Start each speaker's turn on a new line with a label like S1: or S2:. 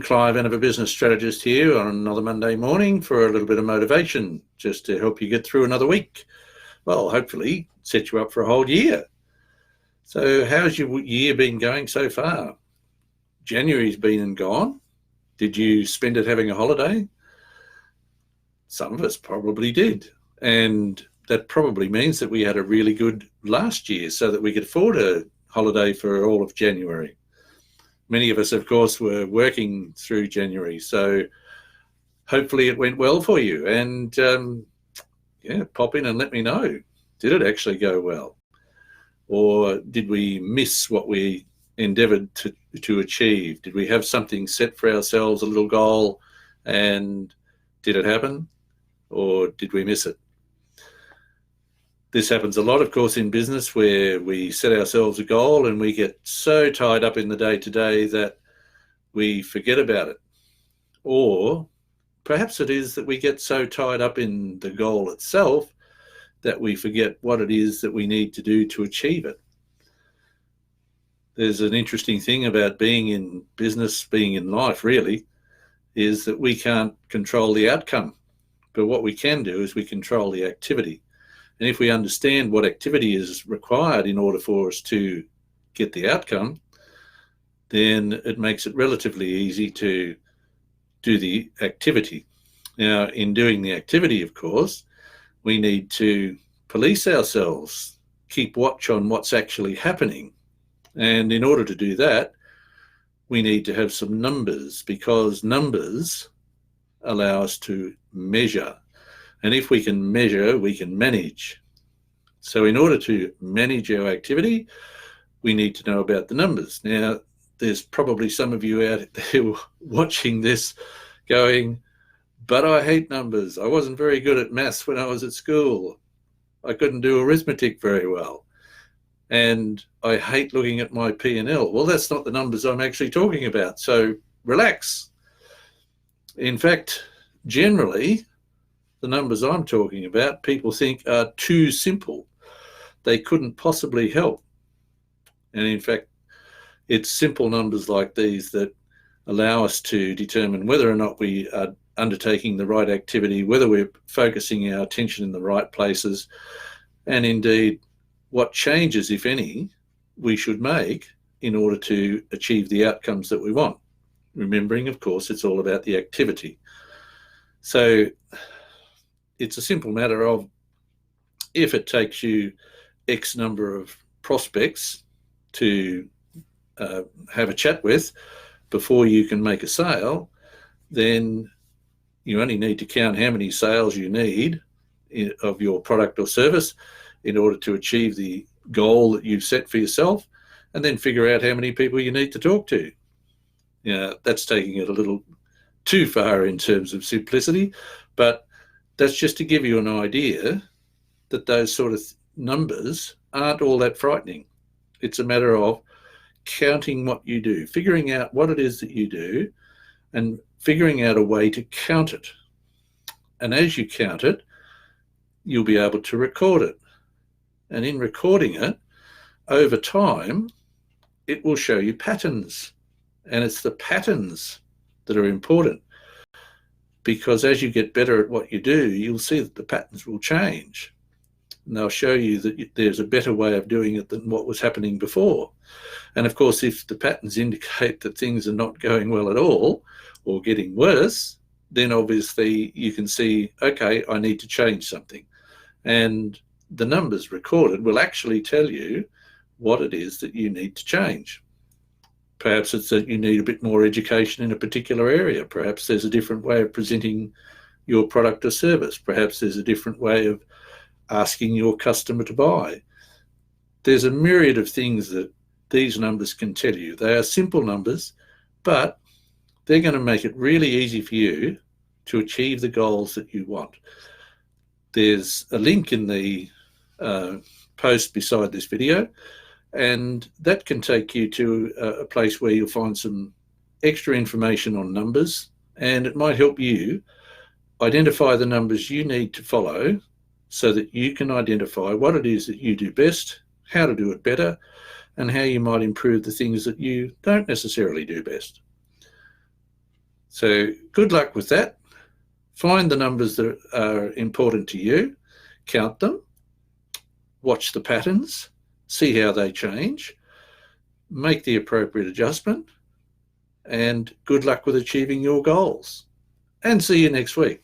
S1: Clive, Enova Business Strategist here on another Monday morning for a little bit of motivation just to help you get through another week. Well, hopefully set you up for a whole year. So how's your year been going so far? January's been and gone. Did you spend it having a holiday? Some of us probably did. And that probably means that we had a really good last year so that we could afford a holiday for all of January. Many of us, of course, were working through January, so hopefully it went well for you. And pop in and let me know. Did it actually go well? Or did we miss what we endeavoured to achieve? Did we have something set for ourselves, a little goal, and did it happen? Or did we miss it? This happens a lot, of course, in business where we set ourselves a goal and we get so tied up in the day-to-day that we forget about it. Or perhaps it is that we get so tied up in the goal itself that we forget what it is that we need to do to achieve it. There's an interesting thing about being in business, being in life really, is that we can't control the outcome. But what we can do is we control the activity. And if we understand what activity is required in order for us to get the outcome, then it makes it relatively easy to do the activity. Now, in doing the activity, of course, we need to police ourselves, keep watch on what's actually happening. And in order to do that, we need to have some numbers, because numbers allow us to measure. And if we can measure, we can manage. So in order to manage our activity, we need to know about the numbers. Now, there's probably some of you out there watching this going, but I hate numbers. I wasn't very good at maths when I was at school. I couldn't do arithmetic very well. And I hate looking at my P&L. Well, that's not the numbers I'm actually talking about. So relax. In fact, generally, the numbers I'm talking about, people think are too simple. They couldn't possibly help. And in fact, it's simple numbers like these that allow us to determine whether or not we are undertaking the right activity, whether we're focusing our attention in the right places, and indeed what changes, if any, we should make in order to achieve the outcomes that we want. Remembering, of course, it's all about the activity. So it's a simple matter of, if it takes you X number of prospects to have a chat with before you can make a sale, then you only need to count how many sales you need of your product or service in order to achieve the goal that you've set for yourself, and then figure out how many people you need to talk to. That's taking it a little too far in terms of simplicity, but that's just to give you an idea that those sort of numbers aren't all that frightening. It's a matter of counting what you do, figuring out what it is that you do, and figuring out a way to count it. And as you count it, you'll be able to record it. And in recording it, over time, it will show you patterns. And it's the patterns that are important, because as you get better at what you do, you'll see that the patterns will change. And they'll show you that there's a better way of doing it than what was happening before. And of course, if the patterns indicate that things are not going well at all or getting worse, then obviously you can see, okay, I need to change something. And the numbers recorded will actually tell you what it is that you need to change. Perhaps it's that you need a bit more education in a particular area. Perhaps there's a different way of presenting your product or service. Perhaps there's a different way of asking your customer to buy. There's a myriad of things that these numbers can tell you. They are simple numbers, but they're going to make it really easy for you to achieve the goals that you want. There's a link in the post beside this video, and that can take you to a place where you'll find some extra information on numbers, and it might help you identify the numbers you need to follow so that you can identify what it is that you do best, how to do it better, and how you might improve the things that you don't necessarily do best. So good luck with that. Find the numbers that are important to you, count them, watch the patterns, see how they change, make the appropriate adjustment, and good luck with achieving your goals. And see you next week.